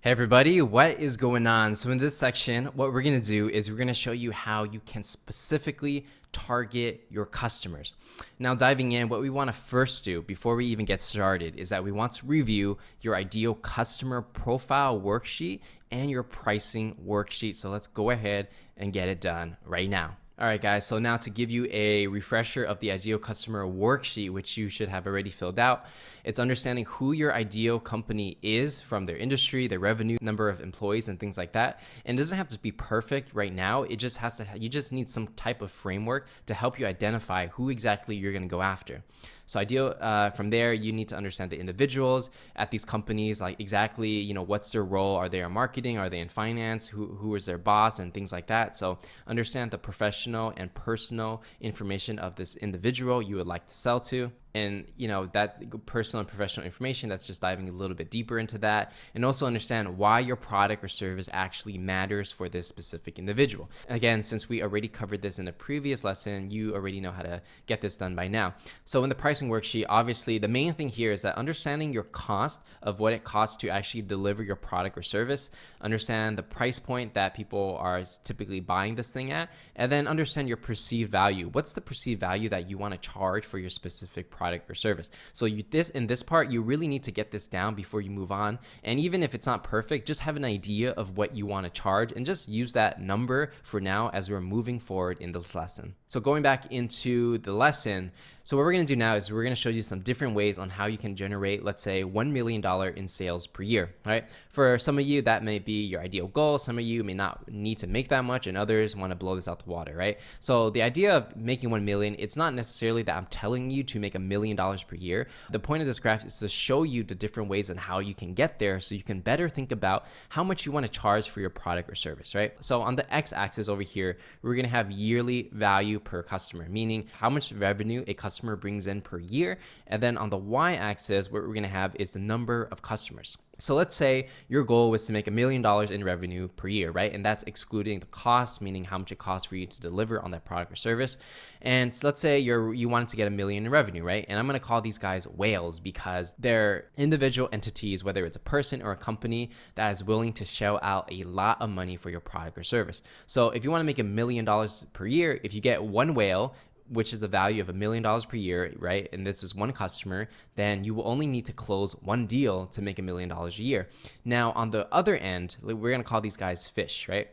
Hey everybody, what is going on? So in this section, what we're going to do is we're going to show you how you can specifically target your customers. Now diving in, what we want to first do before we even get started is that we want to review your ideal customer profile worksheet and your pricing worksheet. So let's go ahead and get it done right now. All right, guys, so now to give you a refresher of the ideal customer worksheet, which you should have already filled out, it's understanding who your ideal company is from their industry, their revenue, number of employees, and things like that. And it doesn't have to be perfect right now. It just has to, you just need some type of framework to help you identify who exactly you're going to go after. So from there, you need to understand the individuals at these companies, like exactly, what's their role? Are they in marketing? Are they in finance? Who is their boss and things like that? So understand the professional and personal information of this individual you would like to sell to. And that personal and professional information, that's just diving a little bit deeper into that, and also understand why your product or service actually matters for this specific individual. Again, since we already covered this in a previous lesson, you already know how to get this done by now. So in the pricing worksheet, obviously the main thing here is that understanding your cost of what it costs to actually deliver your product or service, understand the price point that people are typically buying this thing at, and then understand your perceived value. What's the perceived value that you want to charge for your specific product or service? So in this part, you really need to get this down before you move on. And even if it's not perfect, just have an idea of what you want to charge and just use that number for now as we're moving forward in this lesson. So going back into the lesson, so what we're going to do now is we're going to show you some different ways on how you can generate, let's say, $1 million in sales per year, right? For some of you, that may be your ideal goal. Some of you may not need to make that much, and others want to blow this out the water, right? So the idea of making 1 million, it's not necessarily that I'm telling you to make $1 million per year. The point of this graph is to show you the different ways on how you can get there so you can better think about how much you want to charge for your product or service, right? So on the x-axis over here, we're going to have yearly value per customer, meaning how much revenue a customer brings in per year. And then on the y-axis, what we're going to have is the number of customers. So let's say your goal was to make $1 million in revenue per year, right? And that's excluding the cost, meaning how much it costs for you to deliver on that product or service. And so let's say you wanted to get $1 million in revenue, right? And I'm going to call these guys whales because they're individual entities, whether it's a person or a company that is willing to shell out a lot of money for your product or service. So if you want to make $1 million per year, if you get one whale, which is the value of $1 million per year, right? And this is one customer, then you will only need to close one deal to make $1 million a year. Now, on the other end, we're going to call these guys fish, right?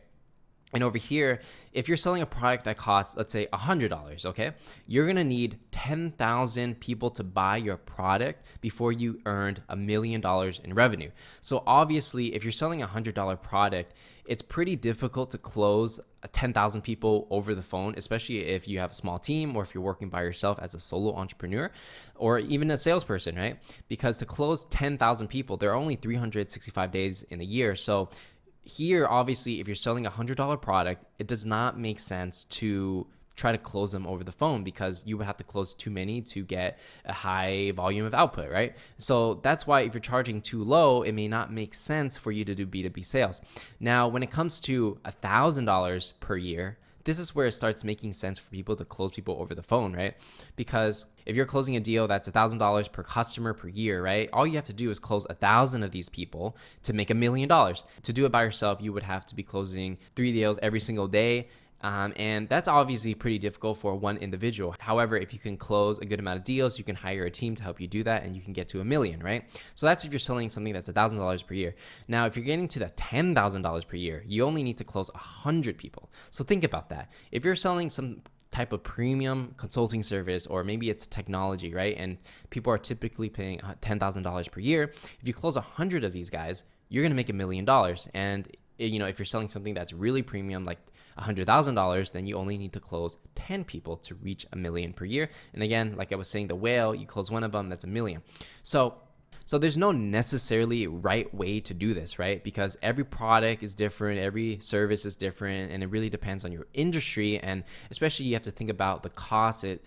And over here, if you're selling a product that costs, let's say $100, okay, you're going to need 10,000 people to buy your product before you earned $1 million in revenue. So obviously, if you're selling a $100 product, it's pretty difficult to close 10,000 people over the phone, especially if you have a small team or if you're working by yourself as a solo entrepreneur or even a salesperson, right? Because to close 10,000 people, there are only 365 days in a year. So here, obviously, if you're selling a $100 product, it does not make sense to try to close them over the phone because you would have to close too many to get a high volume of output, right? So that's why if you're charging too low, it may not make sense for you to do B2B sales. Now, when it comes to $1,000 per year, this is where it starts making sense for people to close people over the phone, right? Because if you're closing a deal that's $1,000 per customer per year, right? All you have to do is close 1,000 of these people to make $1 million. To do it by yourself, you would have to be closing 3 deals every single day. And that's obviously pretty difficult for one individual. However, if you can close a good amount of deals, you can hire a team to help you do that and you can get to $1 million, right? So that's if you're selling something that's $1,000 per year. Now, if you're getting to the $10,000 per year, you only need to close 100 people. So think about that. If you're selling some type of premium consulting service, or maybe it's technology, right? And people are typically paying $10,000 per year. If you close 100 of these guys, you're going to make $1 million. And if you're selling something that's really premium, like $100,000, then you only need to close 10 people to reach $1 million per year. And again, like I was saying, the whale, you close one of them, that's $1 million. So there's no necessarily right way to do this, right? Because every product is different, every service is different, and it really depends on your industry. And especially you have to think about the cost it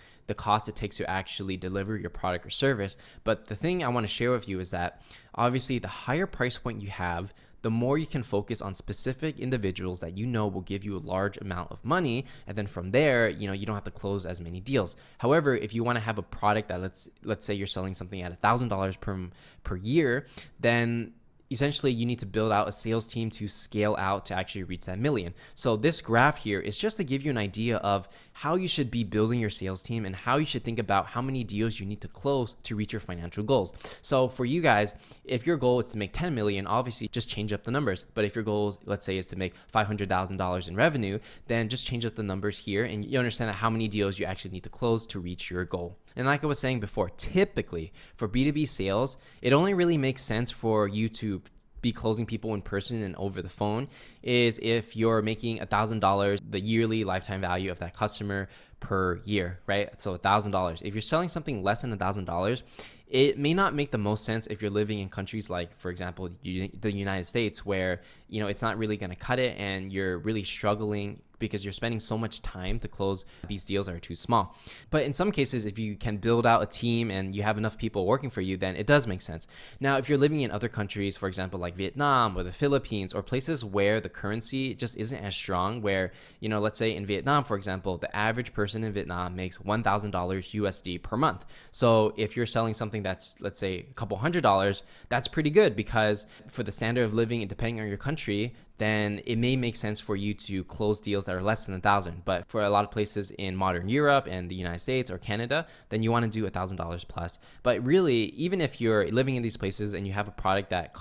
takes to actually deliver your product or service. But the thing I want to share with you is that obviously the higher price point you have, the more you can focus on specific individuals that will give you a large amount of money. And then from there, you don't have to close as many deals. However, if you want to have a product that let's say you're selling something at $1,000 per year, then essentially you need to build out a sales team to scale out to actually reach that million. So this graph here is just to give you an idea of how you should be building your sales team and how you should think about how many deals you need to close to reach your financial goals. So for you guys, if your goal is to make 10 million, obviously just change up the numbers. But if your goal, let's say, is to make $500,000 in revenue, then just change up the numbers here and you understand how many deals you actually need to close to reach your goal. And like I was saying before, typically for B2B sales, it only really makes sense for you to be closing people in person and over the phone is if you're making $1,000, the yearly lifetime value of that customer per year, right? So $1,000. If you're selling something less than $1,000, it may not make the most sense if you're living in countries like, for example, the United States, where, you know, it's not really going to cut it and you're really struggling because you're spending so much time to close these deals that are too small. But in some cases, if you can build out a team and you have enough people working for you, then it does make sense. Now, if you're living in other countries, for example, like Vietnam or the Philippines, or places where the currency just isn't as strong, where, you know, let's say in Vietnam, for example, the average person in Vietnam makes $1,000 USD per month. So if you're selling something that's, let's say, a couple $100, that's pretty good, because for the standard of living and depending on your country, then it may make sense for you to close deals that are less than 1,000. But for a lot of places in modern Europe and the United States or Canada, then you want to do $1,000 plus. But really, even if you're living in these places and you have a product that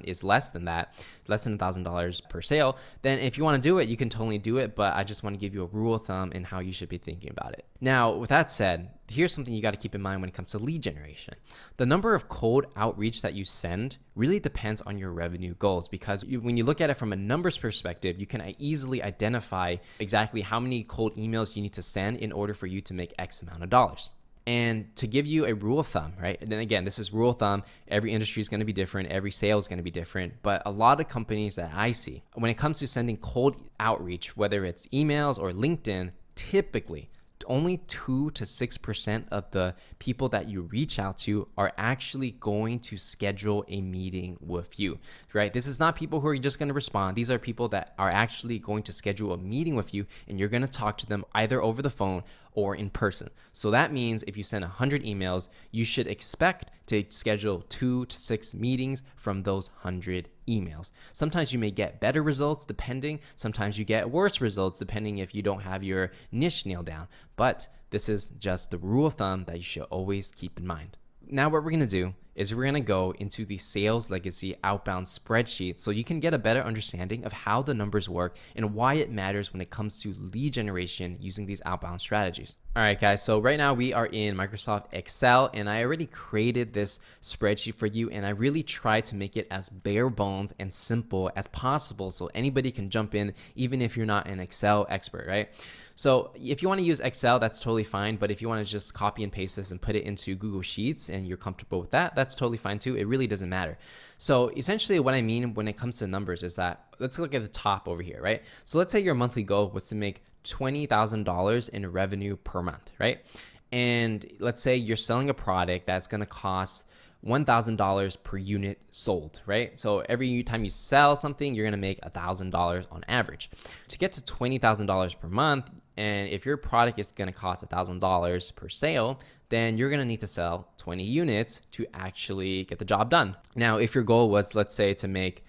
is less than that, less than $1,000 per sale, then if you want to do it, you can totally do it. But I just want to give you a rule of thumb in how you should be thinking about it. Now, with that said, here's something you got to keep in mind when it comes to lead generation. The number of cold outreach that you send really depends on your revenue goals, because when you look at it from a numbers perspective, you can easily identify exactly how many cold emails you need to send in order for you to make X amount of dollars. And to give you a rule of thumb, right? And then again, this is rule of thumb. Every industry is going to be different. Every sale is going to be different. But a lot of companies that I see, when it comes to sending cold outreach, whether it's emails or LinkedIn, typically only 2 to 6% of the people that you reach out to are actually going to schedule a meeting with you, right? This is not people who are just going to respond. These are people that are actually going to schedule a meeting with you, and you're going to talk to them either over the phone or in person. So that means if you send 100 emails, you should expect to schedule 2 to 6 meetings from those 100 emails. Sometimes you may get better results depending, sometimes you get worse results depending if you don't have your niche nailed down. But this is just the rule of thumb that you should always keep in mind. Now what we're going to do is we're going to go into the sales legacy outbound spreadsheet so you can get a better understanding of how the numbers work and why it matters when it comes to lead generation using these outbound strategies. All right, guys, so right now we are in Microsoft Excel, and I already created this spreadsheet for you, and I really tried to make it as bare bones and simple as possible so anybody can jump in even if you're not an Excel expert, right? So if you want to use Excel, that's totally fine. But if you want to just copy and paste this and put it into Google Sheets and you're comfortable with that, that's totally fine too. It really doesn't matter. So essentially what I mean when it comes to numbers is that, let's look at the top over here, right? So let's say your monthly goal was to make $20,000 in revenue per month, right? And let's say you're selling a product that's going to cost $1,000 per unit sold, right? So every time you sell something, you're going to make $1,000 on average. To get to $20,000 per month, and if your product is going to cost $1,000 per sale, then you're going to need to sell 20 units to actually get the job done. Now, if your goal was, let's say, to make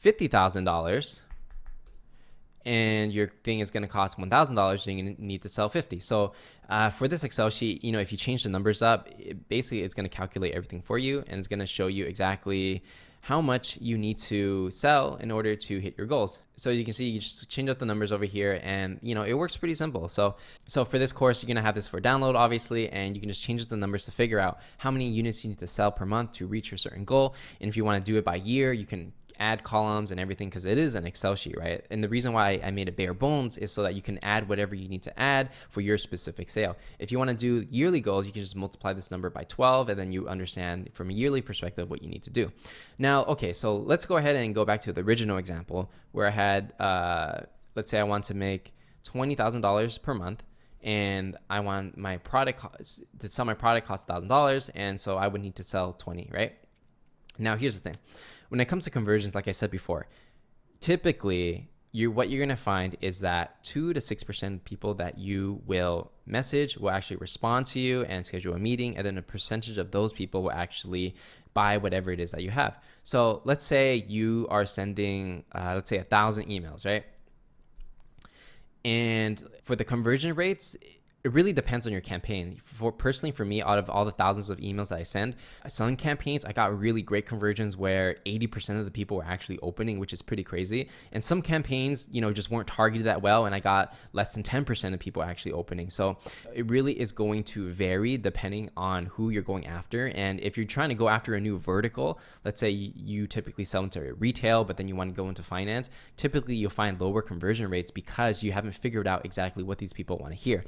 $50,000, and your thing is going to cost $1,000, you're going to need to sell 50. So for this Excel sheet, you know, if you change the numbers up, basically it's going to calculate everything for you, and it's going to show you exactly how much you need to sell in order to hit your goals. So you can see, you just change up the numbers over here, and you know, it works pretty simple. So for this course, you're going to have this for download, obviously, and you can just change up the numbers to figure out how many units you need to sell per month to reach your certain goal. And if you want to do it by year, you can add columns and everything, because it is an Excel sheet, right? And the reason why I made it bare bones is so that you can add whatever you need to add for your specific sale. If you want to do yearly goals, you can just multiply this number by 12, and then you understand from a yearly perspective what you need to do. Now, okay, so let's go ahead and go back to the original example where I had, let's say I want to make $20,000 per month, and I want my product to sell my product costs $1,000, and so I would need to sell 20, right? Now, here's the thing. When it comes to conversions, like I said before, typically what you're gonna find is that 2 to 6% of people that you will message will actually respond to you and schedule a meeting, and then a percentage of those people will actually buy whatever it is that you have. So let's say you are sending, let's say 1,000 emails, right? And for the conversion rates, it really depends on your campaign. Personally, for me, out of all the thousands of emails that I send, some campaigns I got really great conversions where 80% of the people were actually opening, which is pretty crazy. And some campaigns, just weren't targeted that well, and I got less than 10% of people actually opening. So it really is going to vary depending on who you're going after. And if you're trying to go after a new vertical, let's say you typically sell into retail, but then you want to go into finance, typically you'll find lower conversion rates because you haven't figured out exactly what these people want to hear.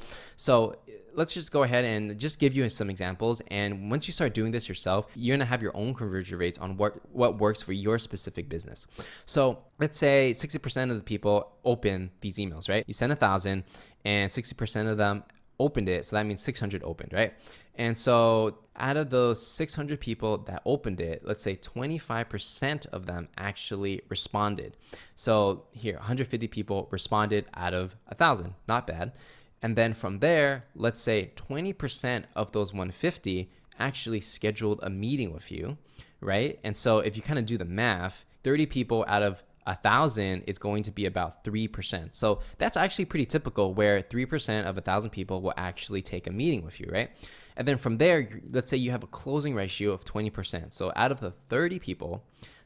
So let's just go ahead and just give you some examples. And once you start doing this yourself, you're going to have your own conversion rates on what works for your specific business. So let's say 60% of the people open these emails, right? You send 1,000 and 60% of them opened it. So that means 600 opened, right? And so out of those 600 people that opened it, let's say 25% of them actually responded. So here, 150 people responded out of 1,000, not bad. And then from there, let's say 20% of those 150 actually scheduled a meeting with you, right? And so if you kind of do the math, 30 people out of 1,000 is going to be about 3%. So that's actually pretty typical, where 3% of 1,000 people will actually take a meeting with you, right? And then from there, let's say you have a closing ratio of 20%. So out of the 30 people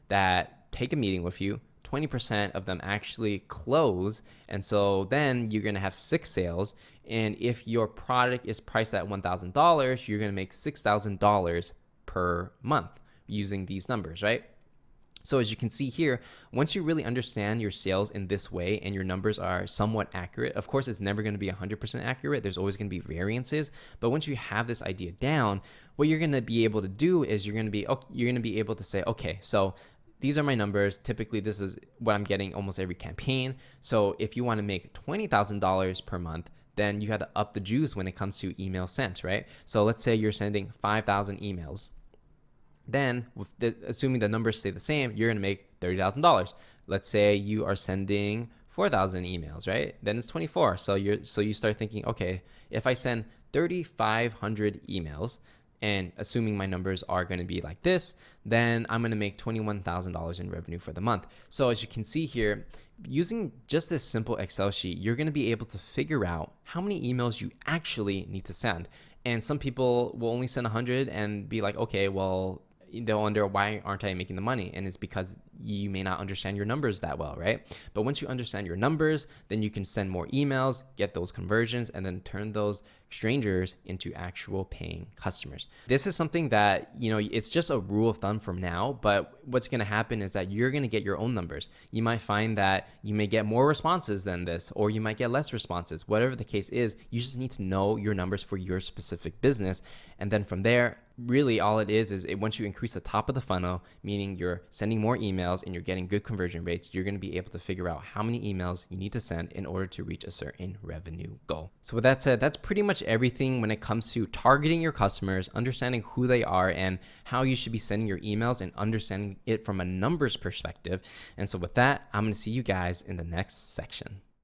that take a meeting with you, 20% of them actually close. And so then you're going to have 6 sales. And if your product is priced at $1,000, you're going to make $6,000 per month using these numbers, right? So as you can see here, once you really understand your sales in this way and your numbers are somewhat accurate, of course, it's never going to be 100% accurate. There's always going to be variances. But once you have this idea down, what you're going to be able to do is you're going to be able to say, okay, so these are my numbers. Typically, this is what I'm getting almost every campaign. So if you want to make $20,000 per month, then you have to up the juice when it comes to email sent, right? So let's say you're sending 5,000 emails. Then, assuming the numbers stay the same, you're going to make $30,000. Let's say you are sending 4,000 emails, right? Then it's 24. So you start thinking, okay, if I send 3,500 emails, and assuming my numbers are going to be like this, then I'm going to make $21,000 in revenue for the month. So as you can see here, using just this simple Excel sheet, you're going to be able to figure out how many emails you actually need to send. And some people will only send 100 and be like, okay, well, they'll wonder, why aren't I making the money? And it's because you may not understand your numbers that well, right? But once you understand your numbers, then you can send more emails, get those conversions, and then turn those strangers into actual paying customers. This is something that, it's just a rule of thumb from now, but what's going to happen is that you're going to get your own numbers. You might find that you may get more responses than this, or you might get less responses. Whatever the case is, you just need to know your numbers for your specific business. And then from there, really all it is once you increase the top of the funnel, meaning you're sending more emails and you're getting good conversion rates, you're going to be able to figure out how many emails you need to send in order to reach a certain revenue goal. So with that said, that's pretty much everything when it comes to targeting your customers, understanding who they are and how you should be sending your emails, and understanding it from a numbers perspective. And so with that, I'm going to see you guys in the next section.